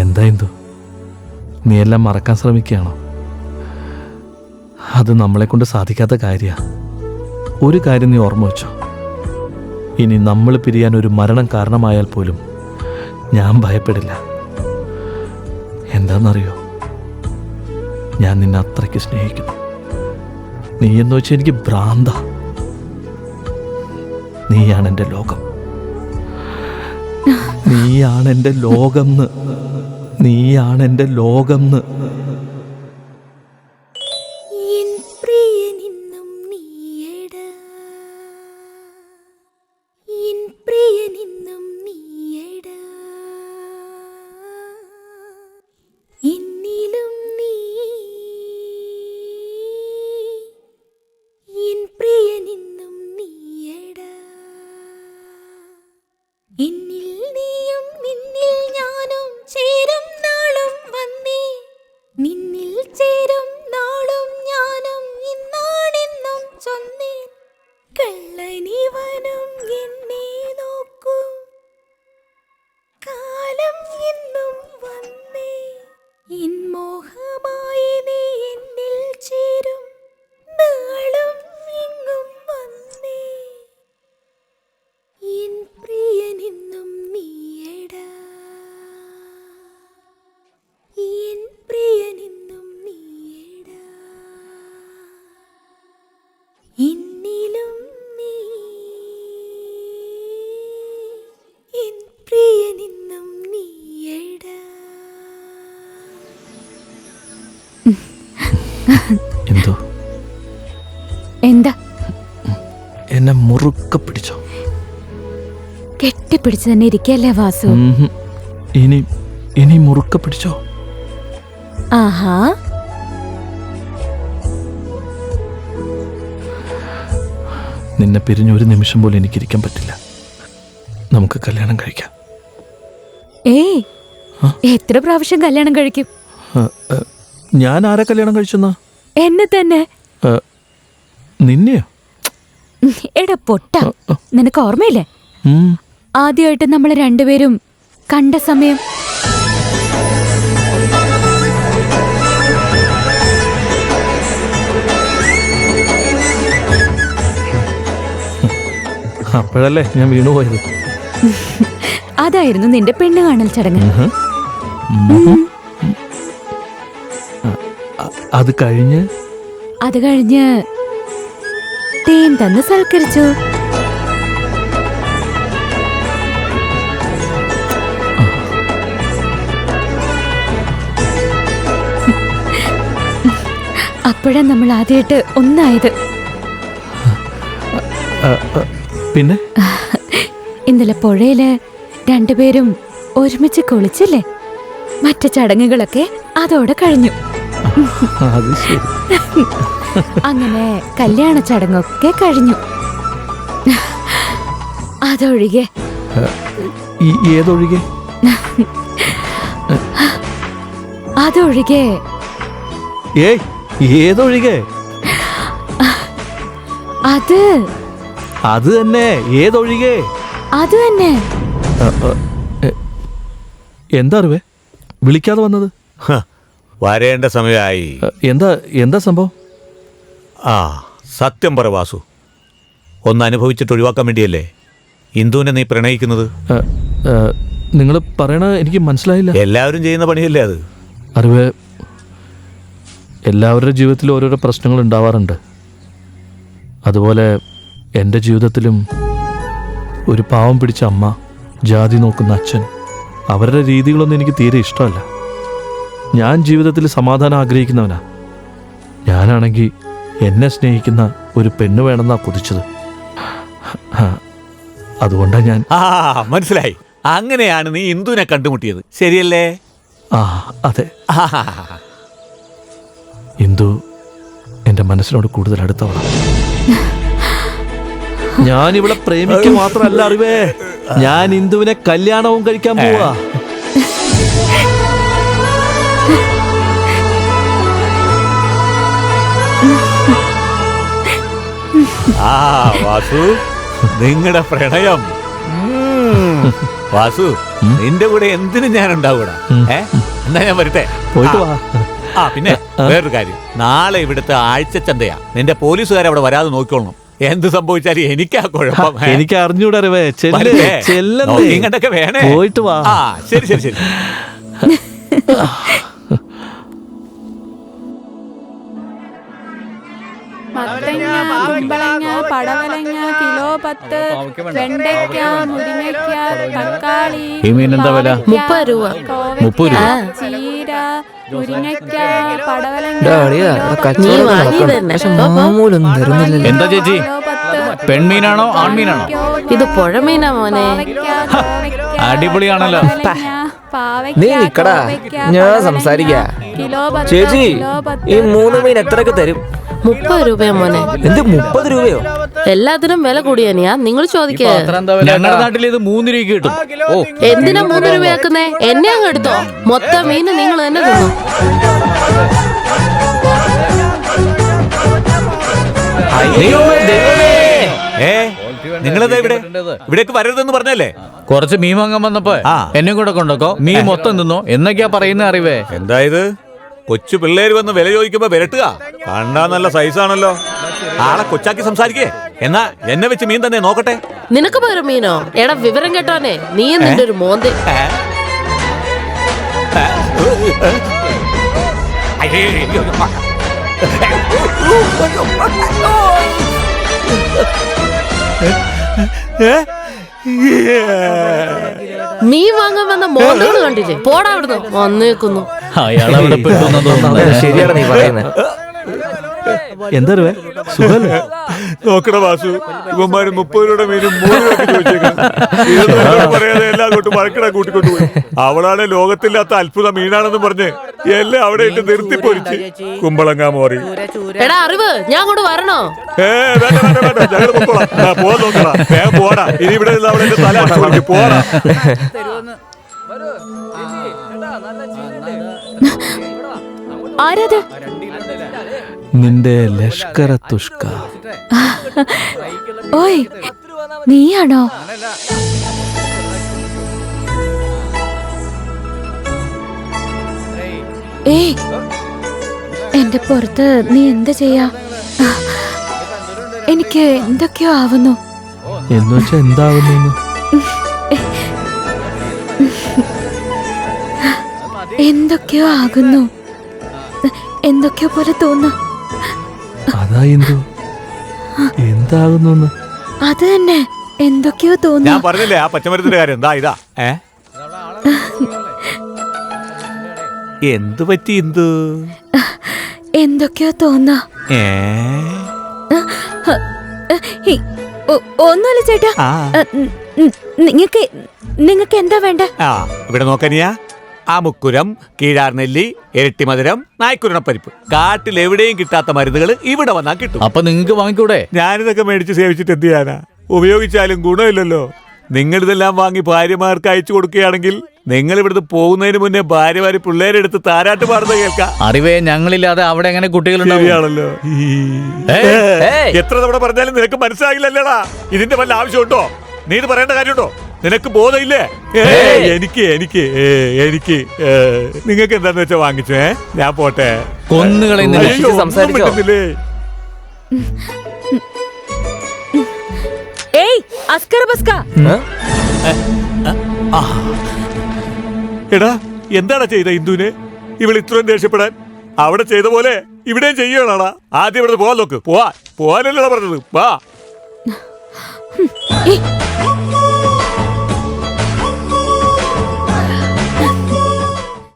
എന്താ എന്തു നീ എല്ലാം മറക്കാൻ ശ്രമിക്കുകയാണോ? അത് നമ്മളെ കൊണ്ട് സാധിക്കാത്ത കാര്യമാണ്. ഒരു കാര്യം നീ ഓർമ്മ വെച്ചോ, ഇനി നമ്മൾ പിരിയാൻ ഒരു മരണം കാരണമായാൽ പോലും ഞാൻ ഭയപ്പെടില്ല. എന്താണെന്നറിയോ, ഞാൻ നിന്നെ അത്രയ്ക്ക് സ്നേഹിക്കുന്നു. നീ എന്ന് വെച്ചാൽ എനിക്ക് ഭ്രാന്ത. നീയാണ് എൻ്റെ ലോകം, നീയാണ് എൻ്റെ ലോകം, നീയാണ് എൻ്റെ ലോകം. എന്തോ എന്താ? എന്നെ മുറുക്ക പിടിച്ചോ? കെട്ടിപ്പിടിച്ച് തന്നെ ഇരിക്കല്ലേ വാസു? ഇനി മുറുക്ക പിടിച്ചോ? ആഹാ, നിന്നെ പിരിഞ്ഞ ഒരു നിമിഷം പോലും എനിക്കിരിക്കാൻ പറ്റില്ല. നമുക്ക് കല്യാണം കഴിക്കാം. ഏയ്, എത്ര പ്രാവശ്യം കല്യാണം കഴിക്കും? ഞാൻ ആരെ കല്യാണം കഴിച്ചെന്നാ? എന്നെ തന്നെ. നിന്നെയോ? എടാ പൊട്ട, നിനക്ക് ഓർമ്മയില്ലേ ആദ്യമായിട്ട് നമ്മൾ രണ്ടുപേരും കണ്ട സമയം? അപ്പോഴല്ലേ ഞാൻ വീണുപോയത്. അതായിരുന്നു നിന്റെ പെണ്ണ് കാണൽ ചടങ്ങ്. അത് കഴിഞ്ഞ് തേൻ തന്ന് സൽക്കരിച്ചു. അപ്പോഴാ നമ്മൾ ആദ്യമായിട്ട് ഒന്നായത്. പിന്നെ ഇന്നലെ പുഴയില് രണ്ടുപേരും ഒരുമിച്ച് കുളിച്ചില്ലേ? മറ്റു ചടങ്ങുകളൊക്കെ അതോടെ കഴിഞ്ഞു. അങ്ങനെ കല്യാണ ചടങ്ങൊക്കെ കഴിഞ്ഞു. അതൊഴികെ ഏതൊഴികെ? അതൊഴികെ ഏതൊഴികെ? അത് തന്നെ. ഏതൊഴികെ? അത് തന്നെ. എന്താ അറിവേ വിളിക്കാതെ വന്നത്? വരേണ്ട സമയമായി. എന്താ സംഭവം? സത്യം പറ വാസു, ഒന്ന് അനുഭവിച്ചിട്ട് ഒഴിവാക്കാൻ വേണ്ടിയല്ലേ ഇന്ദുവിനെ നീ പ്രണയിക്കുന്നത്? നിങ്ങൾ പറയണ എനിക്ക് മനസ്സിലായില്ല. എല്ലാവരും ചെയ്യുന്ന പണിയല്ലേ അത്? അറിവേ, എല്ലാവരുടെ ജീവിതത്തിലും ഓരോരോ പ്രശ്നങ്ങൾ ഉണ്ടാവാറുണ്ട്. അതുപോലെ എൻ്റെ ജീവിതത്തിലും ഒരു പാവം പിടിച്ച അമ്മ, ജാതി നോക്കുന്ന അച്ഛൻ, അവരുടെ രീതികളൊന്നും എനിക്ക് തീരെ ഇഷ്ടമല്ല. ഞാൻ ജീവിതത്തിൽ സമാധാനം ആഗ്രഹിക്കുന്നവനാ. ഞാനാണെങ്കിൽ എന്നെ സ്നേഹിക്കുന്ന ഒരു പെണ്ണ് വേണമെന്നാ കൊതിച്ചത്. അതുകൊണ്ടാ ഞാൻ. മനസ്സിലായി. അങ്ങനെയാണ് നീ ഇന്ദുവിനെ കണ്ടുമുട്ടിയത്, ശരിയല്ലേ? അതെ. ഇന്ദു എൻ്റെ മനസ്സിനോട് കൂടുതൽ അടുത്തവളാണ്. ഞാൻ ഇവിടെ പ്രേമിക്കുക മാത്രമല്ല അറിവേ, ഞാൻ ഇന്ദുവിനെ കല്യാണവും കഴിക്കാൻ പോവാ. വാസു, നിങ്ങളുടെ പ്രണയം വാസു നിന്റെ കൂടെ എന്തിനും ഞാൻ ഉണ്ടാവൂടാ. എന്നാ ഞാൻ വരട്ടെ. പോയിട്ട് വാ. ആ പിന്നെ വേറൊരു കാര്യം, നാളെ ഇവിടുത്തെ ആഴ്ച ചന്തയാ. നിന്റെ പോലീസുകാർ അവിടെ വരാതെ നോക്കിക്കോളണം. എന്ത് സംഭവിച്ചാലും എനിക്കാ കുഴപ്പം. എനിക്ക് അറിഞ്ഞൂടാ രവേ. ഇങ്ങോട്ടൊക്കെ വേണേ. പോയിട്ട് വാ. ആ ശരി ശരി ശരി. മത്തങ്ങ, കുമ്പളങ്ങ, പടവലങ്ങ കിലോ 10, വെണ്ടയ്ക്ക, മുരിങ്ങയ്ക്ക, തക്കാളി, ഈ മീൻ എന്താ വില? 30 രൂപ. 30 രൂപ. ചീര, മുരിങ്ങയ്ക്ക, പടവലങ്ങ, എന്താ ചേച്ചി, പെൺമീനാണോ ആൺമീനാണോ? ഇത് പുഴമീനാ മോനെ. അടിപൊളിയാണല്ലോ. നീ നിക്കടാ, ഞാൻ സംസാരിക്കാ. ചേച്ചി, ഈ 3 മീൻ എത്രക്ക് തരും? 30 രൂപയാ മോനെ. എന്ത് 30 രൂപയോ? എല്ലാത്തിനും വില കൂടിയാനിയാ. നിങ്ങൾ ചോദിക്കേ. ഞങ്ങളുടെ നാട്ടിൽ ഇത് 3 രൂപയ്ക്ക് കിട്ടും. ഓ, എന്തിനാ 3 രൂപയാക്കുന്നേ? എന്നെ അങ്ങ് എടുത്തോ. മൊത്തം മീന് നിങ്ങൾ തന്നെ തിന്നു. നിങ്ങളെന്താ ഇവിടെ ഇവിടേക്ക് വരരുതെന്ന് പറഞ്ഞല്ലേ? കുറച്ച് മീൻ വാങ്ങാൻ വന്നപ്പോ എന്നെ കൂടെ കൊണ്ടോക്കോ. മീൻ മൊത്തം തിന്നോ എന്നൊക്കെയാ പറയുന്ന അറിവേ. എന്തായത് കൊച്ചു പിള്ളേര് വന്ന് വില ചോദിക്കുമ്പോ വിരട്ടുക? കണ്ടാ നല്ല സൈസാണല്ലോ. ആളെ കൊച്ചാക്കി സംസാരിക്കേ. എന്നാ എന്നെ വെച്ച് മീൻ തന്നെ നോക്കട്ടെ. നിനക്ക് പേര് മീനോ? എടാ വിവരം കേട്ടോനെ, നീ നിന്റെ ഒരു മോന്തി. മീൻ വാങ്ങാൻ വന്ന മോന്തകൾ കണ്ടില്ലേ? പോടാ അവിടുന്ന്. വന്നേക്കുന്നു. അയാളവിടെ പെട്ടെന്ന് തോന്നുന്നു. ശരിയാണ് നീ പറയുന്നത്. എന്താ രവേ, സുഖല്ലേ? നോക്കണ വാസു, ഇവന്മാര് 30 രൂപയുടെ മീനും 3 രൂപയ്ക്ക് ചോദിച്ചേക്കണം. പറയാതെ എല്ലാം കൊണ്ട് മഴക്കിട കൂട്ടിക്കൊണ്ടുപോയി. അവളാണ് ലോകത്തില്ലാത്ത അത്ഭുത മീനാണെന്ന് പറഞ്ഞ് എല്ലാം അവിടെ ഇട്ട് നിർത്തി പൊരിച്ച്. കുമ്പളങ്ങ മോറി. എടാ അറിവ്, ഞാൻ അങ്ങോട്ട് വരണോ? ഞങ്ങൾ പോവാൻ നോക്കടാ. വേഗം പോടാ. ഇനി ഇവിടെ അവിടെ തല പോടാ. ആരാത്? നിന്റെ ലഷ്കര തുഷ്ക. ഓയ്, നീയാണോ? ഏയ്, എന്റെ പുറത്ത് നീ എന്താ ചെയ്യാ? എനിക്ക് എന്തൊക്കെയോ ആവുന്നു. എന്നുവെച്ചാ എന്താവുന്നു? എന്തൊക്കെയോ ആകുന്നു. എന്തൊക്കെയോ പോലെ തോന്നുന്നു. അതാ എന്തു എന്താകുന്നു? അത് തന്നെ, എന്തൊക്കെയോ ഞാൻ തോന്നുന്നു. പറഞ്ഞില്ലേ ആ പച്ചമരത്തിന്റെ കാര്യം. എന്താ ഇതാ എന്തു പറ്റി? എന്തു എന്തൊക്കെയോ തോന്നാ. ഒന്നുമില്ല ചേട്ടാ. നിങ്ങക്ക് എന്താ വേണ്ട? ഇവിടെ നോക്കനിയാ, ആമുക്കുരം, കീഴാർനെല്ലി, ഇരട്ടിമധുരം, നായ്ക്കുരണപ്പരിപ്പ്. കാട്ടിൽ എവിടെയും കിട്ടാത്ത മരുന്നുകൾ ഇവിടെ വന്നാ കിട്ടും. അപ്പൊ നിങ്ങക്ക് വാങ്ങിക്കൂടെ? ഞാനിതൊക്കെ മേടിച്ച് സേവിച്ചിട്ട് എന്ത് ചെയ്യാനാ? ഉപയോഗിച്ചാലും ഗുണമില്ലല്ലോ. നിങ്ങളിതെല്ലാം വാങ്ങി ഭാര്യമാർക്ക് അയച്ചു കൊടുക്കുകയാണെങ്കിൽ നിങ്ങൾ ഇവിടുന്ന് പോകുന്നതിന് മുന്നേ ഭാര്യമാര് പിള്ളേരെടുത്ത് താരാട്ട് പാടുന്നത് കേൾക്കാം. അറിവേ, ഞങ്ങളില്ലാതെ അവിടെ എങ്ങനെ കുട്ടികളുണ്ടാവും? ശരിയാണല്ലോ. എത്ര തവണ പറഞ്ഞാലും നിനക്ക് മനസ്സിലാകില്ലല്ലേടാ. ഇതിന്റെ വല്ല ആവശ്യമുണ്ടോ? നീ ഇത് പറയേണ്ട കാര്യമുണ്ടോ? നിനക്ക് ബോധമില്ലേ? എനിക്ക് എനിക്ക് എനിക്ക് നിങ്ങൾക്ക് എന്താന്ന് വെച്ചാ വാങ്ങിച്ചേ. ഞാൻ പോട്ടെ. കൊന്നുകളെ. എടാ, എന്താടാ ചെയ്ത ഇന്ദുവിനെ? ഇവൾ ഇത്രയും ദേഷ്യപ്പെടാൻ? അവിടെ ചെയ്ത പോലെ ഇവിടെയും ചെയ്യണാടാ. ആദ്യം ഇവിടെ പോവാൻ നോക്ക്. പോവാനല്ലടാ പറഞ്ഞത്. വാ.